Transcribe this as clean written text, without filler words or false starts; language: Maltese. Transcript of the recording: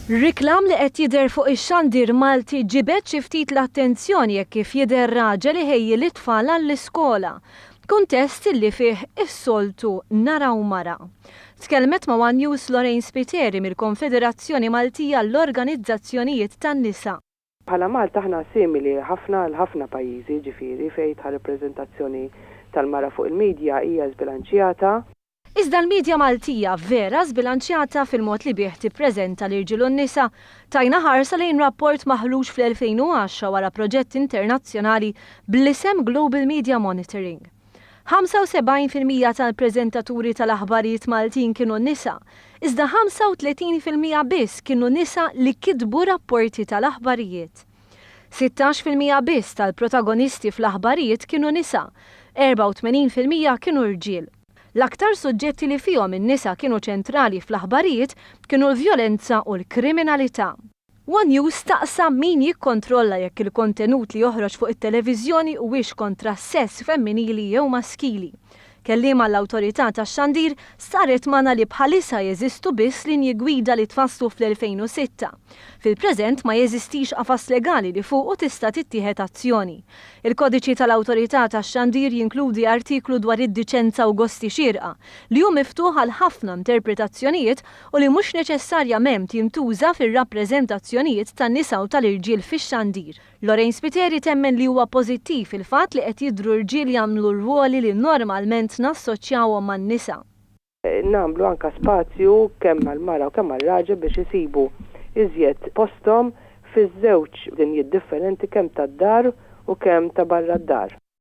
Riklam li qed jidher fuq ix-xandir Malti ġibed xi ftit l-attenzjoni jekk kif jidher raġel iħejji l-itfal għall-iskola. Kuntest li fih is-soltu naraw mara. Tkellmet ma' One News Lorraine Spiteri mill-Konfederazzjoni Maltija l-Organizzazzjonijiet tan-nisa. Bħala Malta aħna simili ħafna l-ħafna pajjiżi ġifieri fejn rappreżentazzjoni tal-mara fuq il-medja hija żbilanċjata. Iżda l-medja Maltija vera żbilanċjata fil-mod li bih tippreżenta l-irġiel u n-nisa. Tajna ħarsa lejn rapport maħruġ fl-2010 wara proġett internazzjonali bl-isem Global Media Monitoring. 75% tal-preżentaturi tal-aħbarijiet Maltin kienu nisa, iżda 35% biss kienu nisa li kitbu rapporti tal-aħbarijiet. 16% biss tal-protagonisti fl-aħbarijiet kienu nisa, 84% kienu irġiel. L-aktar suġġetti li fihom in-nisa kienu ċentrali fl-aħbarijiet kienu l-vjolenza u l-kriminalità. One News taqsam min jikkontrolla jekk il-kontenut li joħroġ fuq it-televiżjoni huwiex kontra s-sess femminili jew maskili. Kelliem l-awtorità tax-xandir saret magħna li bħalissa jeżistu biss linji gwida li tfasslu fl-2006. Fil-preżent ma jeżistix qafas legali li fuqu tista' tittieħed azzjoni. Il-kodiċi tal-awtorità tax-xandir jinkludi artiklu dwar id-diċenza u gosti xierqa li hu miftuħ għal ħafna interpretazzjonijiet u li mhux neċessarjament jintuża fir-rappreżentazzjonijiet tan-nisa u tal-irġiel fix-xandir. Lorraine Spiteri temmen li huwa pożittiv il-fatt li qed jidhru rġiel jagħmlu rwoli li normalment nassoċjawhom man-nisa. Nagħmlu anke spazju kemm għall-mara u kemm għar-raġel biex isibu iżjed posthom fiż-żewġ dinjiet differenti kemm tad-dar u kemm ta' barra d-dar.